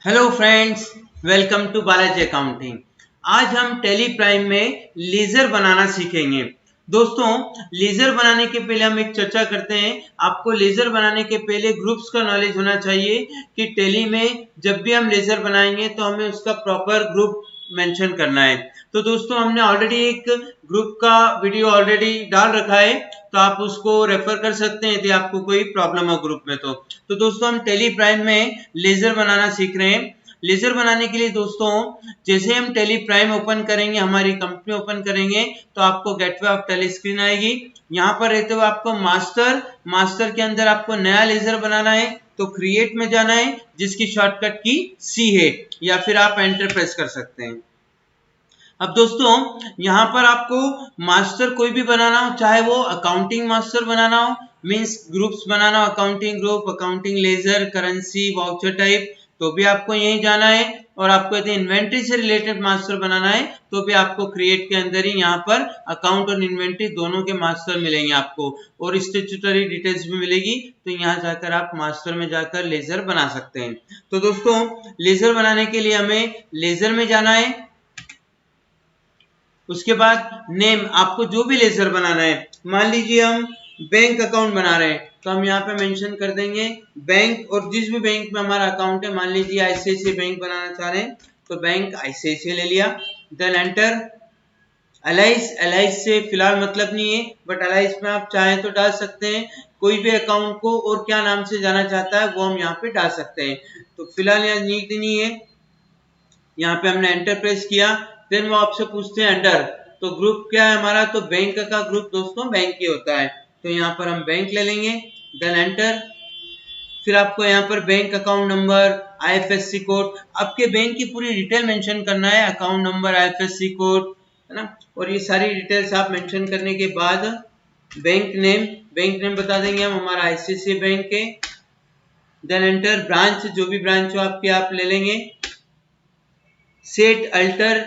Hello friends, welcome to Balaji accounting. आज हम Tally Prime में लेजर बनाना सीखेंगे। दोस्तों, लेजर बनाने के पहले हम एक चर्चा करते हैं। आपको लेजर बनाने के पहले ग्रुप्स का नॉलेज होना चाहिए कि टैली में जब भी हम लेजर बनाएंगे तो हमें उसका प्रॉपर ग्रुप मेंशन करना है। तो दोस्तों, हमने ऑलरेडी एक ग्रुप का वीडियो ऑलरेडी डाल रखा है, तो आप उसको रेफर कर सकते हैं यदि आपको कोई प्रॉब्लम हो ग्रुप में। तो दोस्तों, हम टैली प्राइम में लेजर बनाना सीख रहे हैं। लेजर बनाने के लिए दोस्तों, जैसे हम टैली प्राइम ओपन करेंगे, हमारी कंपनी ओपन करेंगे, तो आपको गेटवे ऑफ टैली स्क्रीन आएगी। यहाँ पर रहते हुए आपको मास्टर के अंदर आपको नया लेजर बनाना है, तो क्रिएट में जाना है, जिसकी शॉर्टकट की सी है, या फिर आप एंटर प्रेस कर सकते हैं। अब दोस्तों, यहाँ पर आपको मास्टर कोई भी बनाना हो, चाहे वो अकाउंटिंग मास्टर बनाना हो, मींस ग्रुप्स बनाना हो, accounting group, accounting ledger, currency, voucher type, तो भी आपको यहीं जाना है। और आपको यदि इन्वेंट्री से रिलेटेड मास्टर बनाना है, तो भी आपको क्रिएट के अंदर ही यहाँ पर अकाउंट और इन्वेंट्री दोनों के मास्टर मिलेंगे आपको, और स्टेट्यूटरी डिटेल्स भी मिलेगी। तो यहाँ जाकर आप मास्टर में जाकर लेजर बना सकते हैं। तो दोस्तों, लेजर बनाने के लिए हमें लेजर में जाना है। उसके बाद नेम, आपको जो भी लेजर बनाना है, मान लीजिए हम बैंक अकाउंट बना रहे हैं, तो हम यहाँ पे मेंशन कर देंगे बैंक, और जिस भी बैंक में हमारा अकाउंट है, मान लीजिए आईसीआईसीआई बैंक बनाना चाह रहे हैं, तो बैंक आईसीआईसीआई ले लिया। Then enter. एलाइस से फिलहाल मतलब नहीं है, बट एलाइस में आप चाहें तो डाल सकते हैं। कोई भी अकाउंट को और क्या नाम से जाना चाहता है वो हम यहाँ पे डाल सकते हैं। तो फिलहाल यहाँ नीड नहीं है, यहाँ पे हमने एंटर प्रेस किया। देन वो आपसे पूछते हैं अंडर, तो ग्रुप क्या है हमारा, तो बैंक का ग्रुप दोस्तों बैंक ही होता है, तो यहाँ पर हम बैंक ले लेंगे। Then enter. फिर आपको यहाँ पर bank account number, IFSC code, आपके बैंक की पूरी डिटेल मेंशन करना है, अकाउंट नंबर, आईएफएससी कोड, है ना। और ये सारी डिटेल्स आप मेंशन करने के बाद बैंक नेम बता देंगे हम, हमारा आईसीआईसीआई बैंक है। Then enter. ब्रांच, जो भी ब्रांच हो आपकी आप ले लेंगे। Set alter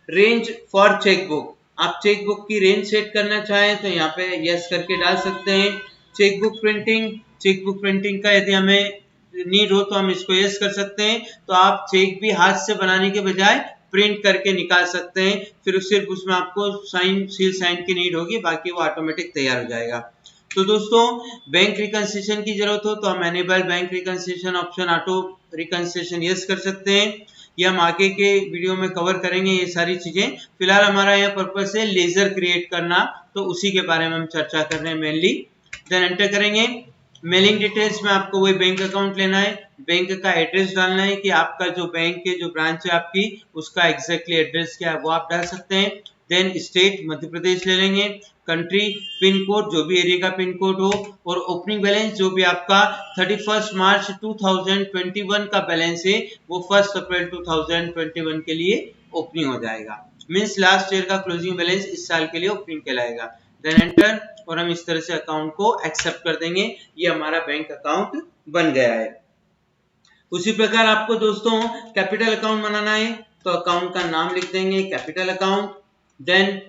range for chequebook, आप चेकबुक की रेंज सेट करना चाहें तो यहाँ पे यस करके डाल सकते हैं। चेकबुक प्रिंटिंग का यदि हमें नीड हो तो हम इसको यस कर सकते हैं। तो आप चेक भी हाथ से बनाने के बजाय प्रिंट करके निकाल सकते हैं, फिर सिर्फ उसमें आपको सील साइन की नीड होगी, बाकी वो ऑटोमेटिक तैयार हो जाएगा। तो दोस्तों, बैंक रिकंसिलिएशन की जरूरत हो तो हम enable bank reconciliation option, auto reconciliation yes कर सकते हैं। ये हम आगे के वीडियो में कवर करेंगे ये सारी चीजें। फिलहाल हमारा यहाँ पर्पस है लेजर क्रिएट करना, तो उसी के बारे में हम चर्चा कर रहे हैं मेनली। देन एंटर करेंगे। मेलिंग डिटेल्स में आपको वही बैंक अकाउंट लेना है, बैंक का एड्रेस डालना है कि आपका जो बैंक है, जो ब्रांच है आपकी, उसका एग्जैक्टली एड्रेस क्या है वो आप डाल सकते हैं। देन स्टेट मध्य प्रदेश ले लेंगे। कंट्री, पिन कोड, जो भी एरिया का पिन कोड हो, और ओपनिंग बैलेंस जो भी आपका 31 मार्च 2021 का बैलेंस है वो 1 अप्रैल 2021 के लिए ओपनिंग हो जाएगा, मीन्स लास्ट ईयर का क्लोजिंग बैलेंस इस साल के लिए ओपनिंग कहलाएगा। देन एंटर, और हम इस तरह से अकाउंट को एक्सेप्ट कर देंगे। ये हमारा बैंक अकाउंट बन गया है। उसी प्रकार आपको दोस्तों कैपिटल अकाउंट बनाना है, तो अकाउंट का नाम लिख देंगे कैपिटल अकाउंट। देन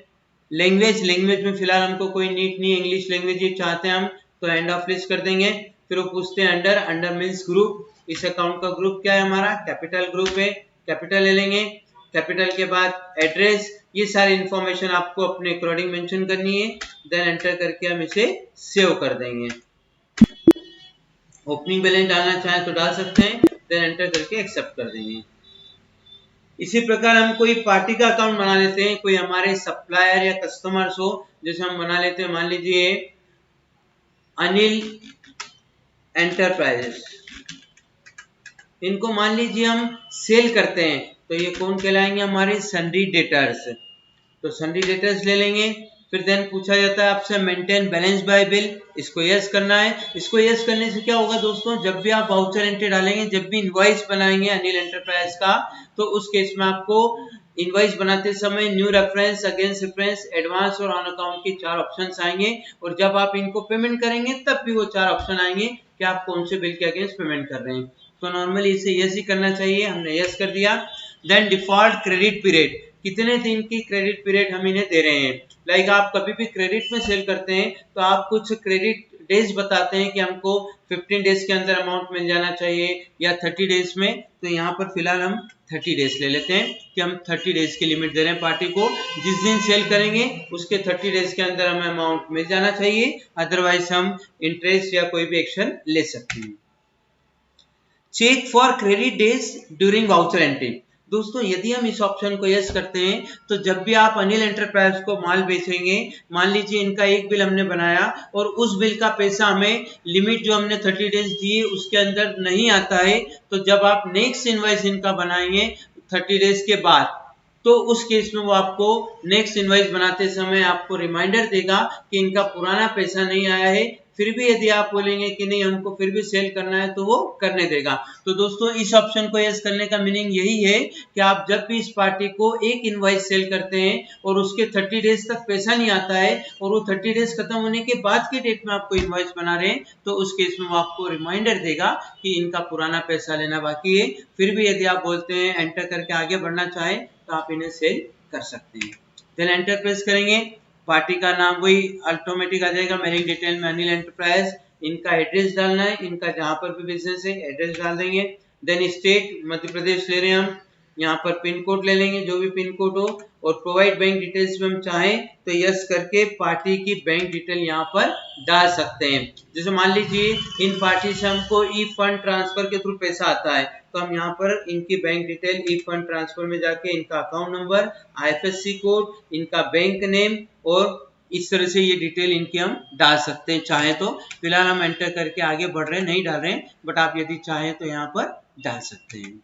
लैंग्वेज में फिलहाल हमको कोई नीड नहीं है, इंग्लिश लैंग्वेज ही चाहते हैं हम, तो एंड ऑफ लिस्ट कर देंगे। फिर वो पूछते हैं अंडर मीन्स ग्रुप, इस अकाउंट का ग्रुप क्या है हमारा, कैपिटल ग्रुप है, कैपिटल ले लेंगे। कैपिटल के बाद एड्रेस, ये सारी इंफॉर्मेशन आपको अपने अकॉर्डिंग मेंशन करनी है। देन एंटर करके हम इसे सेव कर देंगे। ओपनिंग बैलेंस डालना चाहें तो डाल सकते हैं। देन एंटर करके एक्सेप्ट कर देंगे। इसी प्रकार हम कोई पार्टी का अकाउंट बना लेते हैं, कोई हमारे सप्लायर या कस्टमर्स हो, जैसे हम बना लेते हैं, मान लीजिए अनिल एंटरप्राइजेस, इनको मान लीजिए हम सेल करते हैं, तो ये कौन कहलाएंगे, हमारे सन्ड्री डेटर्स। तो सन्ड्री डेटर्स ले लेंगे। फिर देन पूछा जाता है आपसे मेंटेन बैलेंस बाय बिल, इसको यस करना है। इसको यस करने से क्या होगा दोस्तों, जब भी आप वाउचर एंट्री डालेंगे, जब भी इनवॉइस बनाएंगे अनिल एंटरप्राइज का, तो उस केस में आपको इनवॉइस बनाते समय new reference, against reference, advance और ऑन अकाउंट की 4 ऑप्शंस आएंगे, और जब आप इनको पेमेंट करेंगे तब भी वो 4 ऑप्शन आएंगे कि आप कौन से बिल के अगेंस्ट पेमेंट कर रहे हैं। तो नॉर्मली इसे यस ही करना चाहिए, हमने यस कर दिया। देन डिफॉल्ट क्रेडिट पीरियड, कितने दिन की क्रेडिट पीरियड हम इन्हें दे रहे हैं। लाइक आप कभी भी क्रेडिट में सेल करते हैं तो आप कुछ क्रेडिट डेज बताते हैं कि हमको 15 डेज के अंदर अमाउंट मिल जाना चाहिए या 30 डेज में, तो यहाँ पर फिलहाल हम 30 डेज ले लेते हैं कि हम 30 डेज की लिमिट दे रहे हैं पार्टी को। जिस दिन सेल करेंगे उसके 30 डेज के अंदर हमें अमाउंट मिल जाना चाहिए, अदरवाइज हम इंटरेस्ट या कोई भी एक्शन ले सकते हैं। Check for credit days during voucher entry. दोस्तों यदि हम इस ऑप्शन को यस करते हैं तो जब भी आप अनिल एंटरप्राइज को माल बेचेंगे, मान लीजिए इनका एक बिल हमने बनाया और उस बिल का पैसा हमें लिमिट जो हमने 30 डेज दी है उसके अंदर नहीं आता है, तो जब आप नेक्स्ट इनवॉइस इनका बनाएंगे 30 डेज के बाद, तो उस केस में वो आपको नेक्स्ट इनवॉइस बनाते समय आपको रिमाइंडर देगा कि इनका पुराना पैसा नहीं आया है। फिर भी यदि आप बोलेंगे कि नहीं हमको फिर भी सेल करना है तो वो करने देगा। तो दोस्तों इस ऑप्शन को यस करने का मीनिंग यही है कि आप जब भी इस पार्टी को एक इनवॉइस सेल करते हैं और उसके 30 डेज तक पैसा नहीं आता है और वो 30 डेज खत्म होने के बाद की डेट में आपको इनवॉइस बना रहे हैं, तो उस केस में वो आपको रिमाइंडर देगा कि इनका पुराना पैसा लेना बाकी है। फिर भी यदि आप बोलते हैं एंटर करके आगे बढ़ना चाहें तो आप इन्हें सेल कर सकते हैं। देन एंटर प्रेस करेंगे, पार्टी का नाम वही ऑटोमेटिक आ जाएगा, मेलिंग डिटेल में अनिल एंटरप्राइज, इनका एड्रेस डालना है, इनका जहां पर भी बिजनेस है एड्रेस डाल देंगे। देन स्टेट मध्य प्रदेश ले रहे हैं हम, यहाँ पर पिन कोड ले लेंगे जो भी पिन कोड हो, और प्रोवाइड बैंक डिटेल्स में हम चाहें तो यस करके पार्टी की बैंक डिटेल यहाँ पर डाल सकते हैं। जैसे मान लीजिए इन पार्टी से हमको ई फंड ट्रांसफर के थ्रू पैसा आता है, तो हम यहाँ पर इनकी बैंक डिटेल ई फंड ट्रांसफर में जाके इनका अकाउंट नंबर, IFSC कोड, इनका बैंक नेम और इस तरह से ये डिटेल इनकी हम डाल सकते हैं चाहे तो। फिलहाल हम एंटर करके आगे बढ़ रहे हैं, नहीं डाल रहे हैं, बट आप यदि चाहें तो यहाँ पर डाल सकते हैं।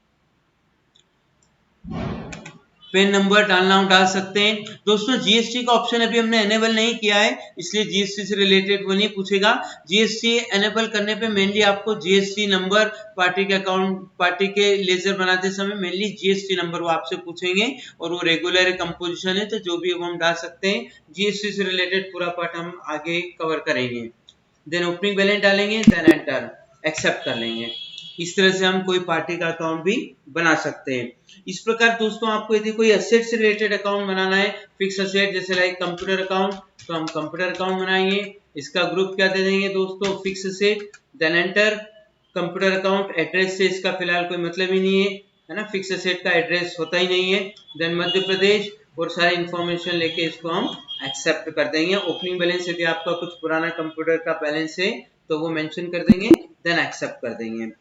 पेन नंबर डालना हो डाल सकते हैं। दोस्तों जीएसटी का ऑप्शन अभी हमने एनेबल नहीं किया है, इसलिए जीएसटी से रिलेटेड वो नहीं पूछेगा। जीएसटी एनेबल करने पे मेनली आपको जीएसटी नंबर, पार्टी के अकाउंट, पार्टी के लेजर बनाते समय मेनली जीएसटी नंबर वो आपसे पूछेंगे, और वो रेगुलर कंपोजिशन है तो जो भी वो हम डाल सकते हैं। जीएसटी से रिलेटेड पूरा पार्ट हम आगे कवर करेंगे। देन ओपनिंग बैलेंस डालेंगे, देन एंटर, एक्सेप्ट कर लेंगे। इस तरह से हम कोई पार्टी का अकाउंट भी बना सकते हैं। इस प्रकार दोस्तों आपको यदि कोई असेट से रिलेटेड अकाउंट बनाना है, फिक्स असेट जैसे लाइक कंप्यूटर अकाउंट, तो हम कंप्यूटर अकाउंट बनाएंगे। इसका ग्रुप क्या दे देंगे दोस्तों, fix asset. Then enter, computer account address से इसका फिलहाल कोई मतलब ही नहीं है ना, फिक्स असेट का एड्रेस होता ही नहीं है। देन मध्य प्रदेश और सारी इंफॉर्मेशन लेके इसको हम एक्सेप्ट कर देंगे। ओपनिंग बैलेंस यदि आपका कुछ पुराना कंप्यूटर का बैलेंस है तो वो मेंशन कर देंगे, देन एक्सेप्ट कर देंगे।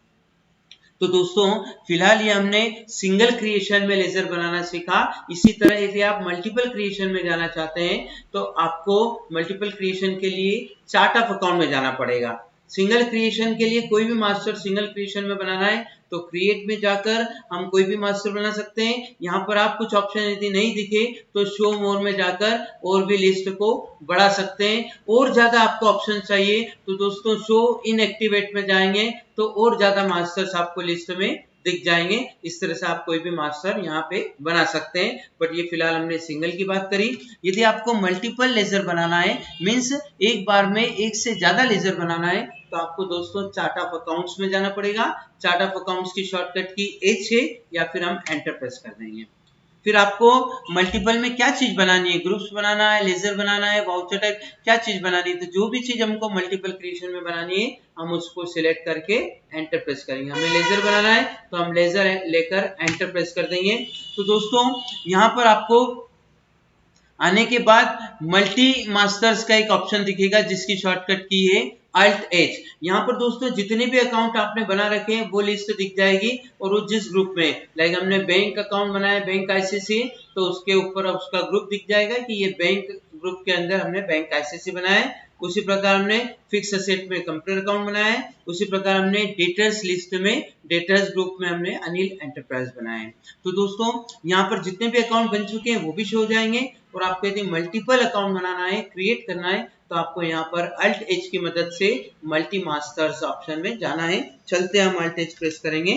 तो दोस्तों फिलहाल ये हमने सिंगल क्रिएशन में लेजर बनाना सीखा। इसी तरह यदि आप मल्टीपल क्रिएशन में जाना चाहते हैं तो आपको मल्टीपल क्रिएशन के लिए चार्ट ऑफ अकाउंट में जाना पड़ेगा। सिंगल क्रिएशन के लिए कोई भी मास्टर सिंगल क्रिएशन में बनाना है तो क्रिएट में जाकर हम कोई भी मास्टर बना सकते हैं। यहाँ पर आप कुछ ऑप्शन यदि नहीं दिखे तो शो मोर में जाकर और भी लिस्ट को बढ़ा सकते हैं। और ज्यादा आपको ऑप्शन चाहिए तो दोस्तों शो इनएक्टिवेट में जाएंगे तो और ज्यादा मास्टर्स आपको लिस्ट में दिख जाएंगे। इस तरह से आप कोई भी मास्टर यहाँ पे बना सकते हैं, बट ये फिलहाल हमने सिंगल की बात करी। यदि आपको मल्टीपल लेजर बनाना है, मीन्स एक बार में एक से ज्यादा लेजर बनाना है, तो आपको दोस्तों चार्ट ऑफ अकाउंट्स में जाना पड़ेगा। चार्ट ऑफ अकाउंट्स की शॉर्टकट की H है या फिर हम एंटर प्रेस कर देंगे। फिर आपको मल्टीपल में क्या चीज बनानी है, ग्रुप्स बनाना है, लेजर बनाना है, वाउचर टाइप, क्या चीज बनानी है, तो जो भी चीज हमको मल्टीपल क्रिएशन में बनानी है हम उसको सिलेक्ट करके एंटर प्रेस करेंगे। हमें लेजर बनाना है तो हम लेजर लेकर एंटर प्रेस कर देंगे। तो दोस्तों यहाँ पर आपको आने के बाद मल्टी मास्टर्स का एक ऑप्शन दिखेगा जिसकी शॉर्टकट की है Alt H। यहाँ पर दोस्तों जितने भी अकाउंट आपने बना रखे हैं वो लिस्ट दिख जाएगी, और वो जिस ग्रुप में, लाइक हमने बैंक अकाउंट बनाया बैंक ICC, तो उसके ऊपर उसका ग्रुप दिख जाएगा कि ये बैंक ग्रुप के अंदर हमने बैंक ICC बनाया है। उसी प्रकार हमने फिक्स असेट में कंप्यूटर अकाउंट बनाया है, उसी प्रकार हमने डेटर्स लिस्ट में डेटर्स ग्रुप में हमने अनिल एंटरप्राइज बनाया है। तो दोस्तों यहाँ पर जितने भी अकाउंट बन चुके हैं वो भी शो हो जाएंगे, और आपको यदि मल्टीपल अकाउंट बनाना है, क्रिएट करना है, तो आपको यहाँ पर Alt H की मदद से मल्टी मास्टर्स ऑप्शन में जाना है। चलते हैं हम Alt H प्रेस करेंगे।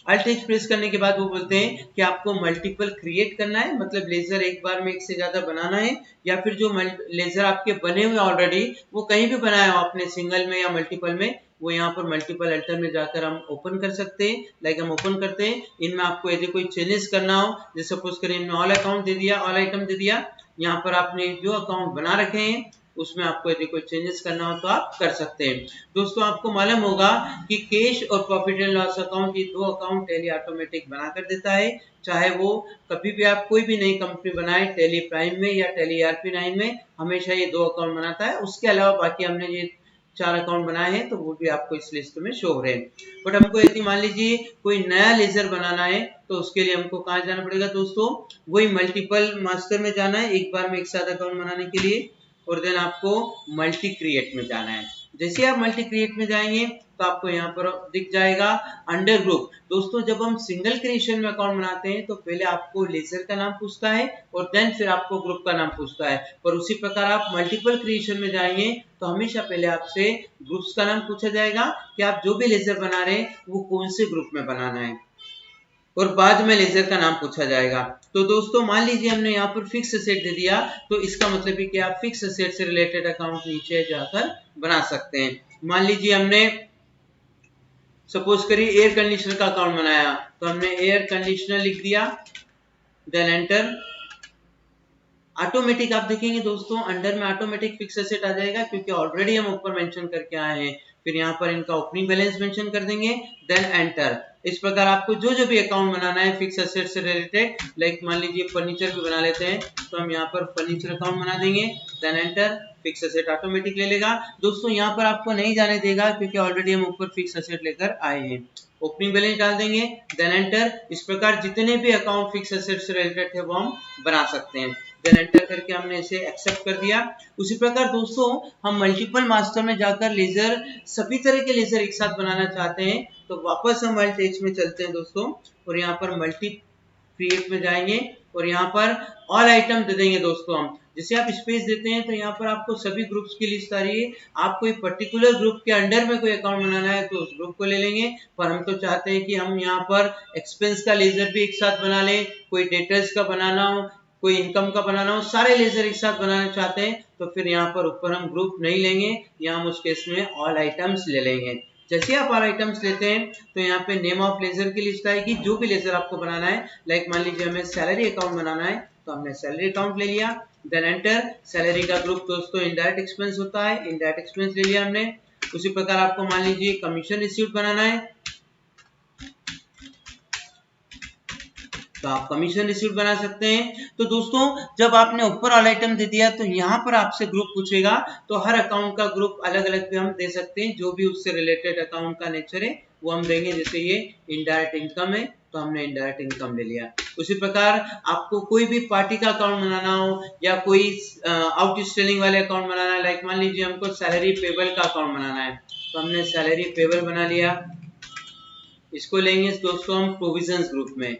Alt H प्रेस करने के बाद वो बोलते हैं कि आपको मल्टीपल क्रिएट करना है, मतलब लेजर एक बार में एक से ज्यादा बनाना है, या फिर जो लेजर आपके बने हुए ऑलरेडी वो कहीं भी बनाया हो आपने, सिंगल में या मल्टीपल में, वो यहाँ पर मल्टीपल अल्टर में जाकर हम ओपन कर सकते हैं। लाइक हम ओपन करते हैं, इनमें आपको यदि कोई चेंजेस करना हो, जैसे सपोज करें इनमें ऑल अकाउंट दे दिया, ऑल आइटम दे दिया, यहाँ पर आपने जो अकाउंट बना रखे हैं उसमें आपको यदि कोई चेंजेस करना हो तो आप कर सकते हैं। दोस्तों आपको मालूम होगा कि कैश और प्रॉफिट एंड लॉस अकाउंट, ये दो अकाउंट टैली ऑटोमेटिक बना कर देता है। चाहे वो कभी भी आप कोई भी नई कंपनी बनाए, टैली प्राइम में या टैली ERP9 में, हमेशा ये दो अकाउंट बनाता है। उसके अलावा बाकी हमने ये 4 अकाउंट बनाए हैं तो वो भी आपको इस लिस्ट में शो हो रहे हैं। बट हमको यदि मान लीजिए कोई नया लेजर बनाना है तो उसके लिए हमको कहाँ जाना पड़ेगा दोस्तों, वही मल्टीपल मास्टर में जाना है एक बार में एक साथ अकाउंट बनाने के लिए, और देन आपको मल्टी क्रिएट में जाना है। जैसे आप मल्टी क्रिएट में जाएंगे तो आपको यहाँ पर दिख जाएगा अंडर ग्रुप। दोस्तों जब हम सिंगल क्रिएशन में अकाउंट बनाते हैं तो पहले आपको लेजर का नाम पूछता है और देन फिर आपको ग्रुप का नाम पूछता है, और उसी प्रकार आप मल्टीपल क्रिएशन में जाएंगे तो हमेशा पहले आपसे ग्रुप्स का नाम पूछा जाएगा कि आप जो भी लेजर बना रहे हैं वो कौन से ग्रुप में बनाना है, और बाद में लेजर का नाम पूछा जाएगा। तो दोस्तों मान लीजिए हमने यहाँ पर फिक्स असेट दे दिया, तो इसका मतलब है कि आप फिक्स असेट से रिलेटेड अकाउंट नीचे जाकर बना सकते हैं। मान लीजिए हमने सपोज करिए एयर कंडीशनर का अकाउंट बनाया, तो हमने एयर कंडीशनर लिख दिया, देन एंटर। ऑटोमेटिक आप देखेंगे दोस्तों अंडर में ऑटोमेटिक फिक्स एसेट आ जाएगा क्योंकि ऑलरेडी हम ऊपर मेंशन करके आए हैं। फिर यहाँ पर इनका ओपनिंग बैलेंस मेंशन कर देंगे, देन एंटर। इस प्रकार आपको जो भी अकाउंट बनाना है फिक्स एसेट से रिलेटेड, लाइक मान लीजिए फर्नीचर भी बना लेते हैं तो हम यहाँ पर फर्नीचर अकाउंट बना देंगे, then enter. Fix asset automatic ले लेगा। दोस्तों यहाँ पर आपको नहीं जाने देगा क्योंकि ऑलरेडी हम ऊपर फिक्स एसेट लेकर आए हैं। ओपनिंग बैलेंस डाल देंगे, देन एंटर। इस प्रकार जितने भी अकाउंट फिक्स एसेट से रिलेटेड है वो हम बना सकते हैं। देन एंटर करके हमने इसे एक्सेप्ट कर दिया। उसी प्रकार दोस्तों हम मल्टीपल मास्टर में जाकर लेजर, सभी तरह के लेजर एक साथ बनाना चाहते हैं तो वापस हम अल्ट एच में चलते हैं दोस्तों, और यहाँ पर मल्टी क्रिएट में जाएंगे और यहाँ पर ऑल आइटम दे देंगे दोस्तों। हम जैसे आप स्पेस देते हैं तो यहाँ पर आपको सभी ग्रुप्स की लिस्ट आ रही है। आप कोई पर्टिकुलर ग्रुप के अंडर में कोई अकाउंट बनाना है तो उस ग्रुप को ले लेंगे, पर हम तो चाहते हैं कि हम यहाँ पर एक्सपेंस का लेजर भी एक साथ बना लें, कोई डेटर्स का बनाना हो, कोई इनकम का बनाना हो, सारे लेजर एक साथ बनाना चाहते हैं तो फिर यहाँ पर ऊपर हम ग्रुप नहीं लेंगे, यहाँ हम उस केस में ऑल आइटम्स ले लेंगे। जैसे आप ऑल आइटम्स लेते हैं तो यहाँ पे नेम ऑफ लेजर की लिस्ट आएगी, जो भी लेजर आपको बनाना है। लाइक मान लीजिए हमें सैलरी अकाउंट बनाना है तो हमने सैलरी अकाउंट ले लिया, देन एंटर। सैलरी का ग्रुप दोस्तों इनडायरेक्ट एक्सपेंस होता है, इनडायरेक्ट एक्सपेंस ले लिया हमने। उसी प्रकार आपको मान लीजिए कमीशन रिसीव्ड बनाना है तो आप कमीशन रिसीव्ड बना सकते हैं। तो दोस्तों जब आपने ऊपर ऑल आइटम दे दिया तो यहाँ पर आपसे ग्रुप पूछेगा, तो हर अकाउंट का ग्रुप अलग अलग भी हम दे सकते हैं, जो भी उससे रिलेटेड अकाउंट का नेचर है वो हम देंगे। जैसे ये इनडायरेक्ट इनकम है तो हमने इनडायरेक्ट इनकम ले लिया। उसी प्रकार आपको कोई भी पार्टी का अकाउंट बनाना हो या कोई आउटस्टैंडिंग वाले अकाउंट बनाना है, लाइक मान लीजिए हमको सैलरी पेबल का अकाउंट बनाना है तो हमने सैलरी पेबल बना लिया। इसको लेंगे दोस्तों हम प्रोविजंस ग्रुप में।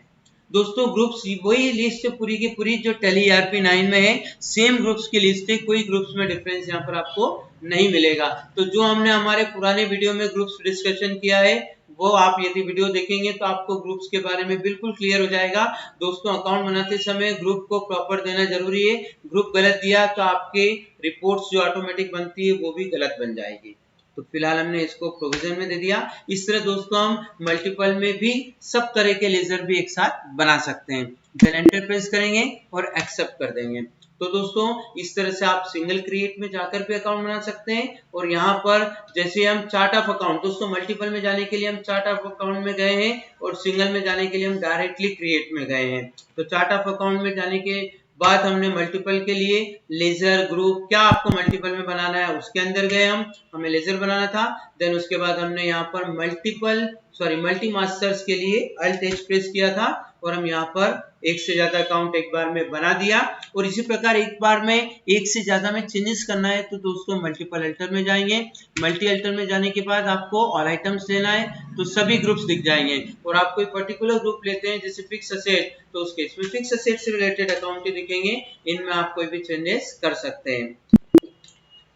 दोस्तों ग्रुप्स वही लिस्ट पूरी की पूरी जो टैली ERP9 में है, सेम ग्रुप्स की लिस्ट है, कोई ग्रुप्स में डिफरेंस यहाँ पर आपको नहीं मिलेगा। तो जो हमने हमारे पुराने वीडियो में ग्रुप्स डिस्कशन किया है वो आप यदि वीडियो देखेंगे तो आपको ग्रुप्स के बारे में बिल्कुल क्लियर हो जाएगा। दोस्तों अकाउंट बनाते समय ग्रुप को प्रॉपर देना जरूरी है, ग्रुप गलत दिया तो आपके रिपोर्ट्स जो ऑटोमेटिक बनती है वो भी गलत बन जाएगी। तो फिलहाल हमने इसको प्रोविजन में दे दिया। इस तरह दोस्तों हम मल्टीपल में भी सब तरह के लेजर भी एक साथ बना सकते हैं। देन एंटर प्रेस करेंगे और एक्सेप्ट कर देंगे। तो दोस्तों इस तरह से आप सिंगल क्रिएट में जाकर भी अकाउंट बना सकते हैं। और यहाँ पर जैसे हम चार्ट ऑफ अकाउंट, दोस्तों मल्टीपल में जाने के लिए हम चार्ट ऑफ अकाउंट में गए हैं और सिंगल में जाने के लिए हम डायरेक्टली क्रिएट में गए हैं। तो चार्ट ऑफ अकाउंट में जाने के बाद हमने मल्टीपल के लिए लेजर ग्रुप, क्या आपको मल्टीपल में बनाना है उसके अंदर गए हम, हमें लेजर बनाना था। देन उसके बाद हमने यहाँ पर मल्टी मास्टर्स के लिए अल्ट एच प्रेस किया था और हम यहाँ पर एक से ज्यादा अकाउंट एक बार में बना दिया। और इसी प्रकार एक बार में एक से ज्यादा में चेंजेस करना है तो दोस्तों मल्टीपल अल्टर में जाएंगे। मल्टी अल्टर में जाने के बाद आपको ऑल आइटम्स लेना है तो सभी ग्रुप्स दिख जाएंगे। और आप कोई पर्टिकुलर ग्रुप लेते हैं जैसे फिक्स असेट, तो उस केस में फिक्स असेट से रिलेटेड अकाउंट ही दिखेंगे, इनमें आप कोई भी चेंजेस कर सकते हैं।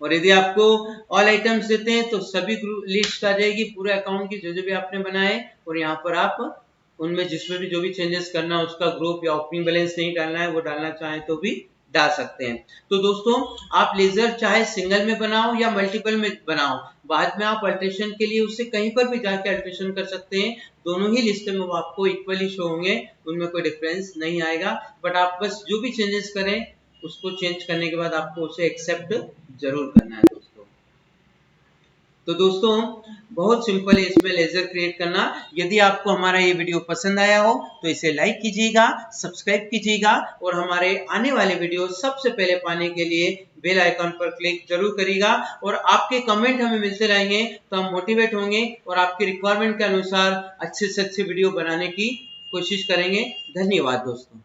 और यदि आपको ऑल आइटम्स देते हैं तो सभी लिस्ट आ जाएगी पूरे अकाउंट की, जो भी आपने बनाए, और यहाँ पर आप उनमें जिसमें भी जो भी चेंजेस करना है उसका ग्रुप या ओपनिंग बैलेंस नहीं डालना है वो डालना चाहें तो भी डाल सकते हैं। तो दोस्तों आप लेजर चाहे सिंगल में बनाओ या मल्टीपल में बनाओ, बाद में आप अल्ट्रेशन के लिए उससे कहीं पर भी जाके अल्ट्रेशन कर सकते हैं। दोनों ही लिस्ट में वो आपको इक्वली शो होंगे, उनमें कोई डिफरेंस नहीं आएगा। बट आप बस जो भी चेंजेस करें उसको चेंज करने के बाद आपको उसे एक्सेप्ट जरूर करना है दोस्तों। तो दोस्तों बहुत सिंपल है इसमें लेजर क्रिएट करना। यदि आपको हमारा ये वीडियो पसंद आया हो तो इसे लाइक कीजिएगा, सब्सक्राइब कीजिएगा और हमारे आने वाले वीडियो सबसे पहले पाने के लिए बेल आइकन पर क्लिक जरूर करिएगा। और आपके कमेंट हमें मिलते रहेंगे तो हम मोटिवेट होंगे और आपकी रिक्वायरमेंट के अनुसार अच्छे से अच्छे वीडियो बनाने की कोशिश करेंगे। धन्यवाद दोस्तों।